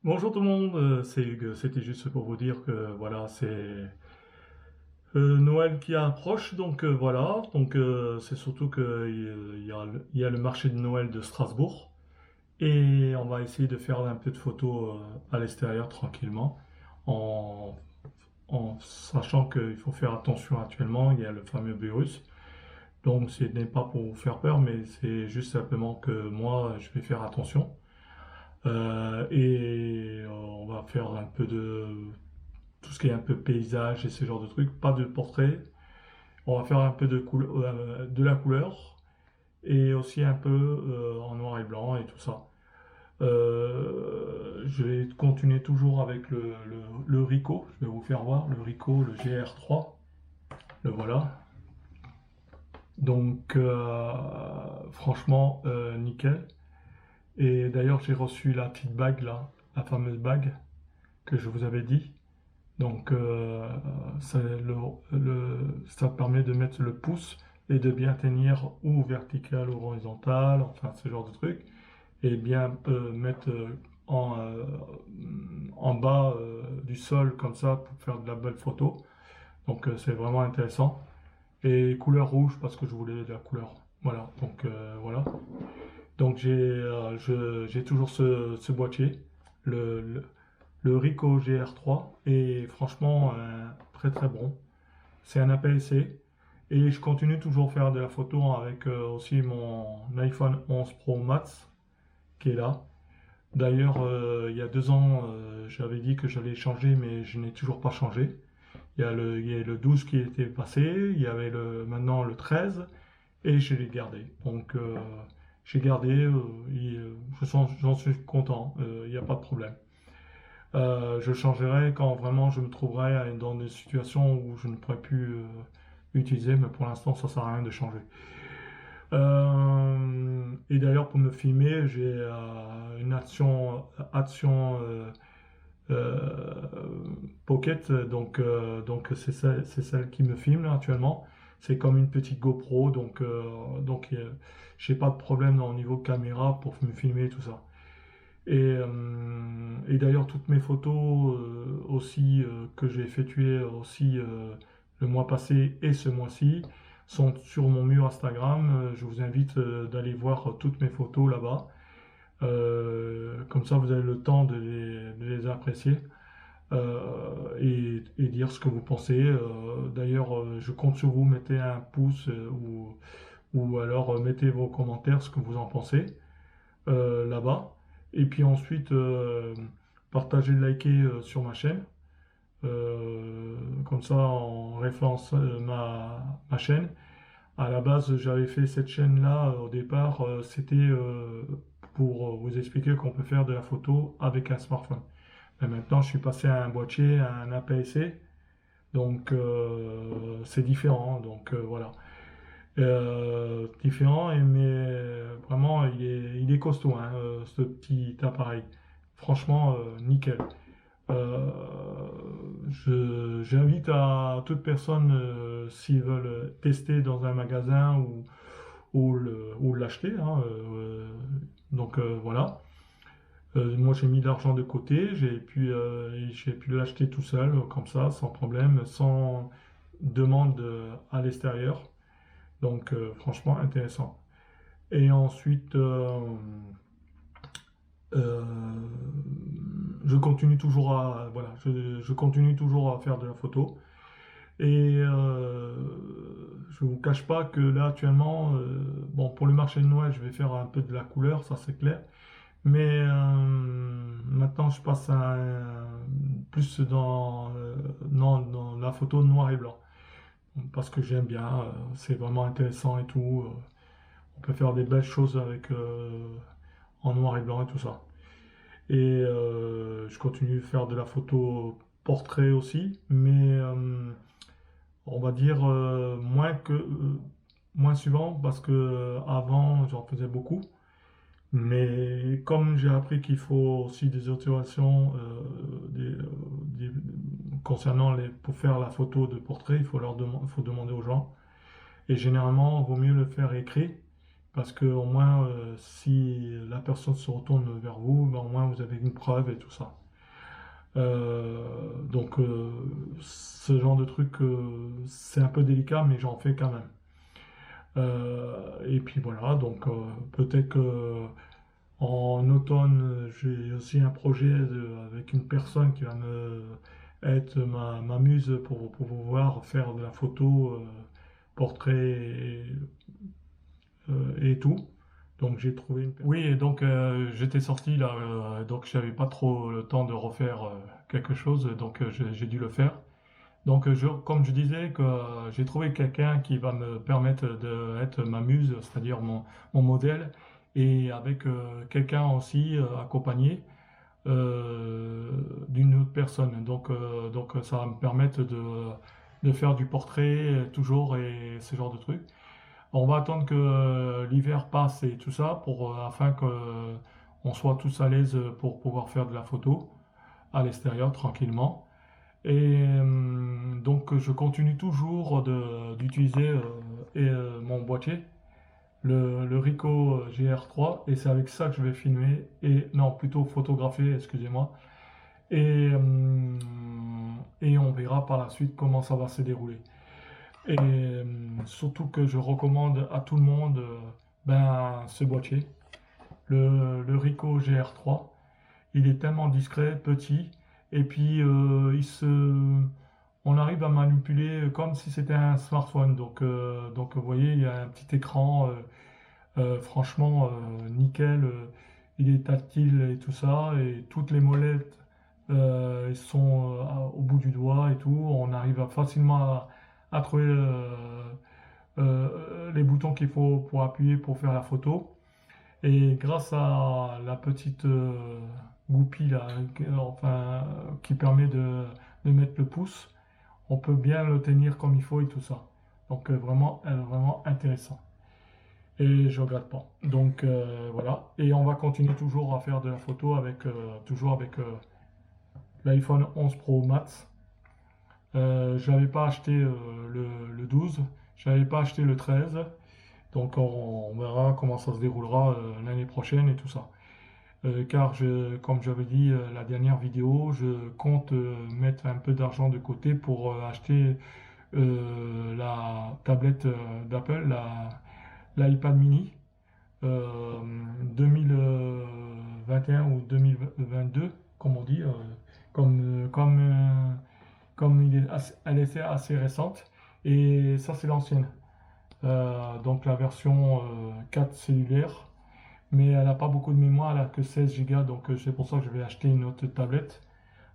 Bonjour tout le monde, c'est Hugues. C'était juste pour vous dire que voilà, c'est Noël qui approche, donc voilà, donc c'est surtout que il y a le marché de Noël de Strasbourg et on va essayer de faire un peu de photos à l'extérieur tranquillement, en, en sachant qu'il faut faire attention actuellement, il y a le fameux virus, donc ce n'est pas pour vous faire peur, mais c'est juste simplement que moi je vais faire attention. On va faire un peu de tout ce qui est un peu paysage et ce genre de trucs, pas de portrait. On va faire un peu de la couleur et aussi un peu en noir et blanc et tout ça. Je vais continuer toujours avec le Ricoh. Je vais vous faire voir le Ricoh, le GR3. Le voilà. Donc, franchement, nickel. Et d'ailleurs, j'ai reçu la petite bague là, la fameuse bague que je vous avais dit. Donc, ça permet de mettre le pouce et de bien tenir ou vertical ou horizontal, enfin ce genre de truc, et bien mettre en, euh, en bas du sol comme ça pour faire de la belle photo. Donc, c'est vraiment intéressant. Et couleur rouge parce que je voulais de la couleur. Voilà, donc voilà. Donc, j'ai toujours ce boîtier, le, le, le Ricoh GR3, et franchement, très très bon. C'est un APS-C. Et je continue toujours à faire de la photo avec aussi mon iPhone 11 Pro Max qui est là. D'ailleurs, il y a 2 ans, j'avais dit que j'allais changer, mais je n'ai toujours pas changé. Il y a le 12 qui était passé, il y avait maintenant le 13, et je l'ai gardé. Donc, j'ai gardé, j'en suis content, il n'y a pas de problème. Je changerai quand vraiment je me trouverai dans des situations où je ne pourrai plus utiliser, mais pour l'instant, ça sert à rien de changer. Et d'ailleurs, pour me filmer, j'ai une action euh, Pocket, donc c'est celle qui me filme là, actuellement. C'est comme une petite GoPro, donc j'ai pas de problème au niveau caméra pour me filmer tout ça. Et d'ailleurs, toutes mes photos aussi que j'ai effectuées aussi le mois passé et ce mois-ci sont sur mon mur Instagram. Je vous invite d'aller voir toutes mes photos là-bas. Comme ça, vous avez le temps de les apprécier et dire ce que vous pensez. D'ailleurs, je compte sur vous, mettez un pouce ou alors mettez vos commentaires, ce que vous en pensez là-bas. Et puis ensuite, partagez, likez sur ma chaîne. Comme ça, on référence ma chaîne. À la base, j'avais fait cette chaîne-là au départ, c'était pour vous expliquer qu'on peut faire de la photo avec un smartphone. Mais maintenant, je suis passé à un boîtier, à un APS-C, donc c'est différent. Donc voilà. Différent, mais vraiment, il est costaud, hein, ce petit appareil. Franchement, nickel. Euh, J'invite à toute personne, s'ils veulent tester dans un magasin ou l'acheter, hein, donc voilà. Moi, j'ai mis de l'argent de côté, j'ai pu l'acheter tout seul, comme ça, sans problème, sans demande à l'extérieur. Donc, franchement, intéressant. Et ensuite, euh, je continue toujours à faire de la photo. Et je vous cache pas que là, actuellement, bon, pour le marché de Noël, je vais faire un peu de la couleur, ça c'est clair. Mais maintenant, je passe plus dans la photo noir et blanc. Parce que j'aime bien, c'est vraiment intéressant et tout. On peut faire des belles choses avec en noir et blanc et tout ça. Et je continue de faire de la photo portrait aussi, mais on va dire moins souvent parce que avant j'en faisais beaucoup. Mais comme j'ai appris qu'il faut aussi des autorisations des- concernant pour faire la photo de portrait, il faut demander aux gens. Et généralement, il vaut mieux le faire écrit parce que au moins, si la personne se retourne vers vous, ben, au moins vous avez une preuve et tout ça. Donc, ce genre de truc, c'est un peu délicat, mais j'en fais quand même. Et puis voilà, donc peut-être que en automne, j'ai aussi un projet avec une personne qui va être ma muse pour pouvoir faire de la photo, portrait et tout. Donc j'ai trouvé une personne. Oui, et donc j'étais sorti là, donc j'avais pas trop le temps de refaire quelque chose, donc j'ai dû le faire. Donc comme je disais, que j'ai trouvé quelqu'un qui va me permettre d'être ma muse, c'est-à-dire mon modèle, et avec quelqu'un aussi accompagné d'une autre personne. Donc ça va me permettre de faire du portrait toujours et ce genre de trucs. On va attendre que l'hiver passe et tout ça afin que on soit tous à l'aise pour pouvoir faire de la photo à l'extérieur tranquillement. Et donc je continue toujours d'utiliser mon boîtier, le Ricoh GR3, et c'est avec ça que je vais filmer, et non, plutôt photographier, excusez-moi. Et on verra par la suite comment ça va se dérouler. Et surtout que je recommande à tout le monde ce boîtier, le Ricoh GR3. Il est tellement discret, petit, et puis on arrive à manipuler comme si c'était un smartphone. Donc vous voyez, il y a un petit écran, franchement nickel. Il est tactile et tout ça, et toutes les molettes ils sont au bout du doigt et tout. On arrive facilement à trouver les boutons qu'il faut pour appuyer pour faire la photo. Et grâce à la petite goupille là, qui permet de mettre le pouce, on peut bien le tenir comme il faut et tout ça. Donc vraiment intéressant. Et je regrette pas. Donc voilà. Et on va continuer toujours à faire de la photo toujours avec l'iPhone 11 Pro Max. Je n'avais pas acheté le 12, je n'avais pas acheté le 13. Donc on verra comment ça se déroulera l'année prochaine et tout ça. Car comme j'avais dit la dernière vidéo, je compte mettre un peu d'argent de côté pour acheter la tablette d'Apple, l'iPad mini 2021 ou 2022, comme on dit, comme elle est assez récente. Et ça, c'est l'ancienne. Donc la version 4 cellulaire, mais elle n'a pas beaucoup de mémoire, elle n'a que 16 Go, donc c'est pour ça que je vais acheter une autre tablette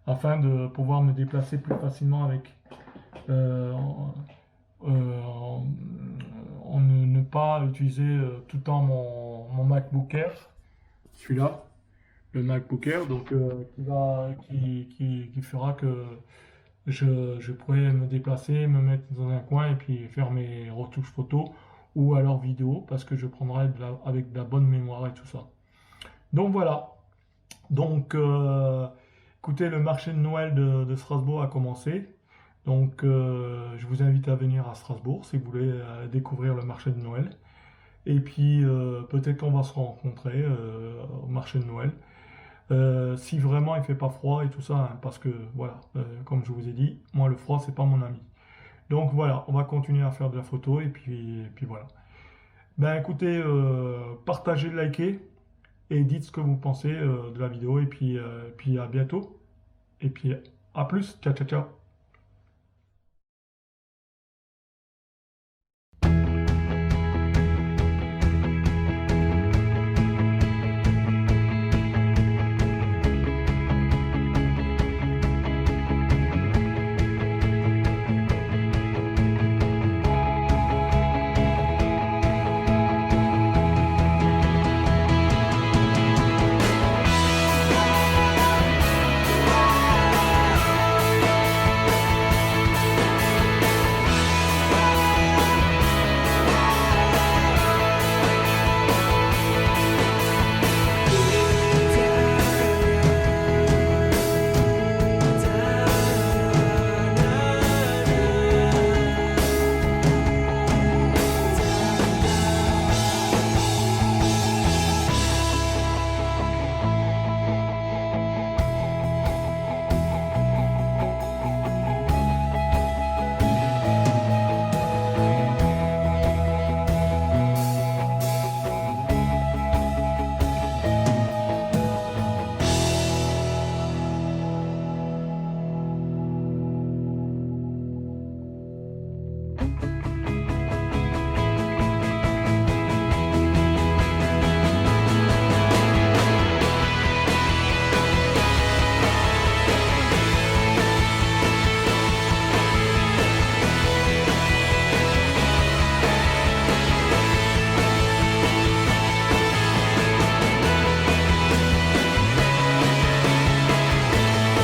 afin de pouvoir me déplacer plus facilement avec euh, en ne pas utiliser tout le temps mon MacBook Air, celui-là, le MacBook Air, donc qui fera que je pourrais me déplacer, me mettre dans un coin et puis faire mes retouches photos ou alors vidéo parce que je prendrai avec de la bonne mémoire et tout ça. Donc voilà. Donc écoutez, le marché de Noël de Strasbourg a commencé. Donc je vous invite à venir à Strasbourg si vous voulez découvrir le marché de Noël. Et puis peut-être qu'on va se rencontrer au marché de Noël. Si vraiment il fait pas froid et tout ça, hein, parce que voilà, comme je vous ai dit, moi le froid c'est pas mon ami. Donc voilà, on va continuer à faire de la photo et puis voilà. Ben écoutez, partagez, likez et dites ce que vous pensez de la vidéo et puis à bientôt. Et puis à plus, ciao ciao ciao.